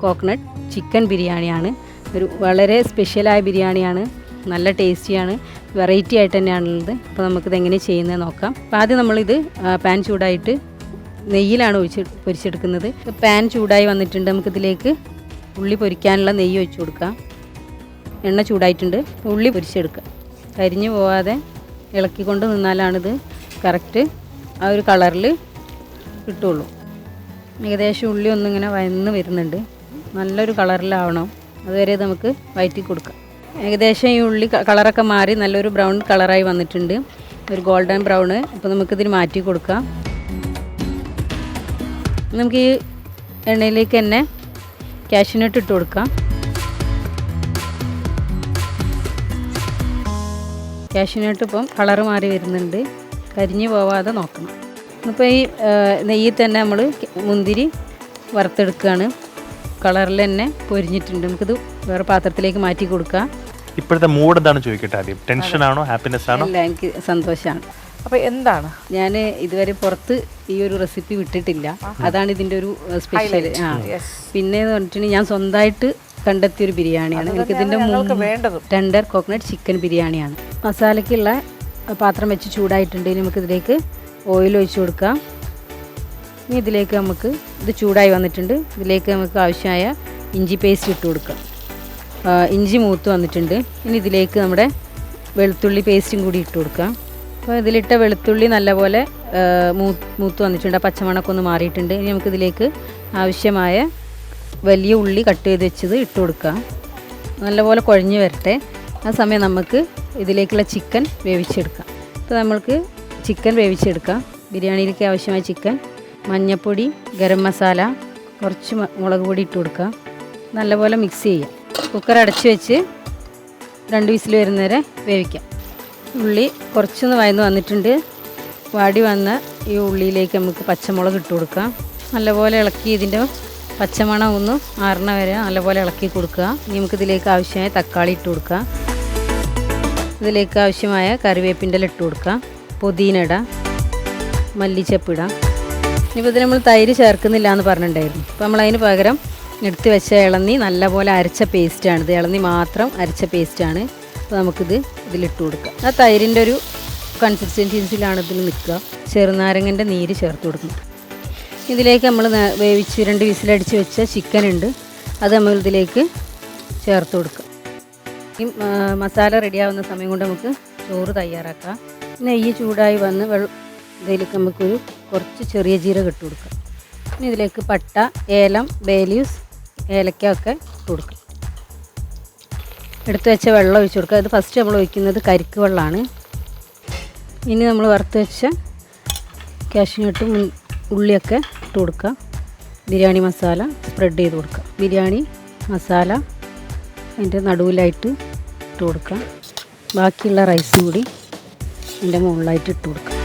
Coconut chicken ബിരിയാണിയാണ്. ഒരു വളരെ സ്പെഷ്യലായ ബിരിയാണിയാണ്, നല്ല ടേസ്റ്റിയാണ്, വെറൈറ്റി ആയിട്ട് തന്നെയാണുള്ളത്. അപ്പോൾ നമുക്കിത് എങ്ങനെ ചെയ്യുന്നത് നോക്കാം. അപ്പോൾ ആദ്യം നമ്മളിത് പാൻ ചൂടായിട്ട് നെയ്യിലാണ് പൊരിച്ചെടുക്കുന്നത്. പാൻ ചൂടായി വന്നിട്ടുണ്ട്. നമുക്കിതിലേക്ക് ഉള്ളി പൊരിക്കാനുള്ള നെയ്യ് ഒഴിച്ചു കൊടുക്കാം. എണ്ണ ചൂടായിട്ടുണ്ട്. ഉള്ളി പൊരിച്ചെടുക്കുക. കരിഞ്ഞു പോവാതെ ഇളക്കിക്കൊണ്ട് നിന്നാലാണിത് കറക്റ്റ് ആ ഒരു കളറിൽ കിട്ടുള്ളൂ. ഏകദേശം ഉള്ളി ഒന്നിങ്ങനെ വയന്ന് വരുന്നുണ്ട്. നല്ലൊരു കളറിലാവണം, അതുവരെ നമുക്ക് വഴറ്റി കൊടുക്കാം. ഏകദേശം ഈ ഉള്ളി കളറൊക്കെ മാറി നല്ലൊരു ബ്രൗൺ കളറായി വന്നിട്ടുണ്ട്, ഒരു ഗോൾഡൻ ബ്രൗണ്. അപ്പോൾ നമുക്കിതിന് മാറ്റി കൊടുക്കാം. നമുക്ക് ഈ എണ്ണയിലേക്ക് തന്നെ കാഷ്യൂനട്ട് ഇട്ട് കൊടുക്കാം. കാഷ്യൂനട്ട് ഇപ്പം കളറ് മാറി വരുന്നുണ്ട്, കരിഞ്ഞു പോവാതെ നോക്കണം. ഇപ്പോൾ ഈ നെയ്യിൽ തന്നെ നമ്മൾ മുന്തിരി വറുത്തെടുക്കുകയാണ്. കളറിൽ തന്നെ പൊരിഞ്ഞിട്ടുണ്ട്. നമുക്കിത് വേറെ പാത്രത്തിലേക്ക് മാറ്റി കൊടുക്കാം. ഇപ്പോഴത്തെ മൂഡ് എന്താണെന്ന് ചോദിക്കട്ടെ ആദ്യം. ടെൻഷനാണോ ഹാപ്പിനെസ് ആണോ? അല്ല, എനിക്ക് സന്തോഷമാണ്. അപ്പോൾ എന്താണ്, ഞാൻ ഇതുവരെ പുറത്ത് ഈ ഒരു റെസിപ്പി വിട്ടിട്ടില്ല, അതാണ് ഇതിൻ്റെ ഒരു സ്പെഷ്യൽ. പിന്നെ എന്ന് പറഞ്ഞിട്ടുണ്ടെങ്കിൽ ഞാൻ സ്വന്തമായിട്ട് കണ്ടെത്തിയൊരു ബിരിയാണിയാണ്. എനിക്കിതിൻ്റെ ടെൻഡർ കോക്കനട്ട് ചിക്കൻ ബിരിയാണിയാണ്. മസാലയ്ക്കുള്ള പാത്രം വെച്ച് ചൂടായിട്ടുണ്ട്. നമുക്കിതിലേക്ക് ഓയിൽ ഒഴിച്ച് കൊടുക്കാം. ഇനി ഇതിലേക്ക് നമുക്ക് ഇത് ചൂടായി വന്നിട്ടുണ്ട്. ഇതിലേക്ക് നമുക്ക് ആവശ്യമായ ഇഞ്ചി പേസ്റ്റ് ഇട്ട് കൊടുക്കാം. ഇഞ്ചി മൂത്ത് വന്നിട്ടുണ്ട്. ഇനി ഇതിലേക്ക് നമ്മുടെ വെളുത്തുള്ളി പേസ്റ്റും കൂടി ഇട്ട് കൊടുക്കാം. അപ്പോൾ ഇതിലിട്ട വെളുത്തുള്ളി നല്ലപോലെ മൂത്ത് വന്നിട്ടുണ്ട്. ആ പച്ചമണമൊക്കെ ഒന്ന് മാറിയിട്ടുണ്ട്. ഇനി നമുക്കിതിലേക്ക് ആവശ്യമായ വലിയ ഉള്ളി കട്ട് ചെയ്ത് വെച്ചത് ഇട്ട് കൊടുക്കാം. നല്ലപോലെ കുഴഞ്ഞ് വരട്ടെ. ആ സമയം നമുക്ക് ഇതിലേക്കുള്ള ചിക്കൻ വേവിച്ചെടുക്കാം. അപ്പോൾ നമ്മൾക്ക് ചിക്കൻ വേവിച്ചെടുക്കാം. ബിരിയാണിയിലേക്ക് ആവശ്യമായ ചിക്കൻ, മഞ്ഞൾപ്പൊടി, ഗരം മസാല, കുറച്ച് മുളക് പൊടി ഇട്ട് കൊടുക്കാം. നല്ലപോലെ മിക്സ് ചെയ്യാം. കുക്കർ അടച്ച് വെച്ച് 2 വിസിൽ വരുന്നവരെ വേവിക്കാം. ഉള്ളി കുറച്ചൊന്ന് വയന്ന് വന്നിട്ടുണ്ട്. വാടി വന്ന ഈ ഉള്ളിയിലേക്ക് നമുക്ക് പച്ചമുളക് ഇട്ട് കൊടുക്കാം. നല്ലപോലെ ഇളക്കി ഇതിൻ്റെ പച്ചമണം ഒന്ന് മാറണ വരെ നല്ലപോലെ ഇളക്കി കൊടുക്കുക. നമുക്കിതിലേക്ക് ആവശ്യമായ തക്കാളി ഇട്ട് കൊടുക്കാം. ഇതിലേക്ക് ആവശ്യമായ കറിവേപ്പിൻ്റെ ഇല ഇട്ട് കൊടുക്കാം. പുതിന ഇടാം, മല്ലിച്ചപ്പിടാം. ഇനിയിപ്പോൾ ഇതിൽ നമ്മൾ തൈര് ചേർക്കുന്നില്ല എന്ന് പറഞ്ഞിട്ടുണ്ടായിരുന്നു. അപ്പോൾ നമ്മളതിന് പകരം എടുത്ത് വെച്ച ഇളന്നി നല്ലപോലെ അരച്ച പേസ്റ്റാണ്. ഇത് ഇളന്നി മാത്രം അരച്ച പേസ്റ്റാണ്. അപ്പോൾ നമുക്കിത് ഇതിലിട്ട് കൊടുക്കാം. ആ തൈരിൻ്റെ ഒരു കൺസിസ്റ്റൻസിയിലാണ് ഇതിൽ നിൽക്കുക. ചെറുനാരങ്ങൻ്റെ നീര് ചേർത്ത് കൊടുക്കണം. ഇതിലേക്ക് നമ്മൾ വേവിച്ച് 2 വിസിലടിച്ച് വെച്ച ചിക്കൻ ഉണ്ട്, അത് നമ്മൾ ഇതിലേക്ക് ചേർത്ത് കൊടുക്കാം. ഈ മസാല റെഡിയാവുന്ന സമയം കൊണ്ട് നമുക്ക് ചോറ് തയ്യാറാക്കാം. നെയ്യ് ചൂടായി വന്ന് ഇതിലേക്ക് നമുക്കൊരു കുറച്ച് ചെറിയ ജീരകം ഇട്ട് കൊടുക്കാം. ഇനി ഇതിലേക്ക് പട്ട, ഏലം, ബേ ലീവ്സ്, ഏലക്ക ഒക്കെ ഇട്ട് കൊടുക്കാം. എടുത്ത് വെച്ച വെള്ളം ഒഴിച്ച് കൊടുക്കുക. ഇത് ഫസ്റ്റ് നമ്മൾ ഒഴിക്കുന്നത് കരിക്ക് വെള്ളമാണ്. ഇനി നമ്മൾ വറുത്ത് വെച്ച കാഷ്യൂനട്ടും ഉള്ളിയൊക്കെ ഇട്ട് കൊടുക്കുക. ബിരിയാണി മസാല സ്പ്രെഡ് ചെയ്ത് കൊടുക്കുക. ബിരിയാണി മസാല അതിൻ്റെ നടുവിലായിട്ട് ഇട്ട് കൊടുക്കുക. ബാക്കിയുള്ള റൈസ് കൂടി അതിൻ്റെ മുകളിലായിട്ട് ഇട്ട് കൊടുക്കുക.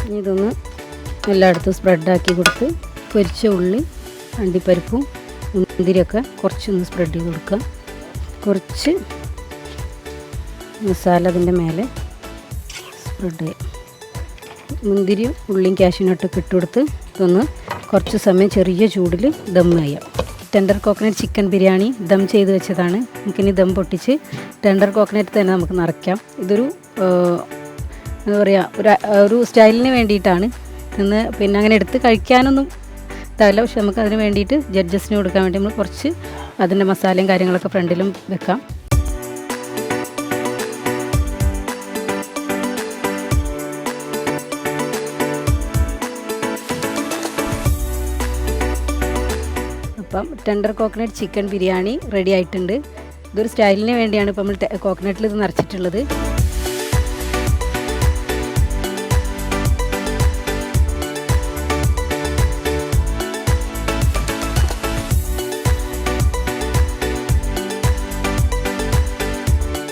ഇനി ഇതൊന്ന് എല്ലായിടത്തും സ്പ്രെഡാക്കി കൊടുത്ത് പൊരിച്ച ഉള്ളി, അണ്ടിപ്പരിപ്പും മുന്തിരിയൊക്കെ കുറച്ചൊന്ന് സ്പ്രെഡ് ചെയ്ത് കൊടുക്കുക. കുറച്ച് മസാല അതിൻ്റെ മേലെ സ്പ്രെഡ് ചെയ്യാം. മുന്തിരിയും ഉള്ളിയും കാഷ്യൂനട്ടൊക്കെ ഇട്ട് കൊടുത്ത് ഇതൊന്ന് കുറച്ച് സമയം ചെറിയ ചൂടിൽ ദം ചെയ്യാം. Tender coconut chicken biryani dum ചെയ്ത് വെച്ചതാണ്. നമുക്കിനി ദം പൊട്ടിച്ച് ടെൻഡർ കോക്കനട്ട് തന്നെ നമുക്ക് നിറയ്ക്കാം. ഇതൊരു എന്താ പറയുക, ഒരു സ്റ്റൈലിന് വേണ്ടിയിട്ടാണ്. പിന്നെ അങ്ങനെ എടുത്ത് കഴിക്കാനൊന്നും ഇതാവില്ല. പക്ഷെ നമുക്ക് അതിന് വേണ്ടിയിട്ട് ജഡ്ജസിന് കൊടുക്കാൻ വേണ്ടി നമ്മൾ കുറച്ച് അതിൻ്റെ മസാലയും കാര്യങ്ങളൊക്കെ ഫ്രണ്ടിലും വെക്കാം. അപ്പം tender coconut chicken biryani ready ആയിട്ടുണ്ട്. ഇതൊരു സ്റ്റൈലിന് വേണ്ടിയാണ് ഇപ്പം നമ്മൾ കോക്കനട്ടിൽ ഇത് നിറച്ചിട്ടുള്ളത്.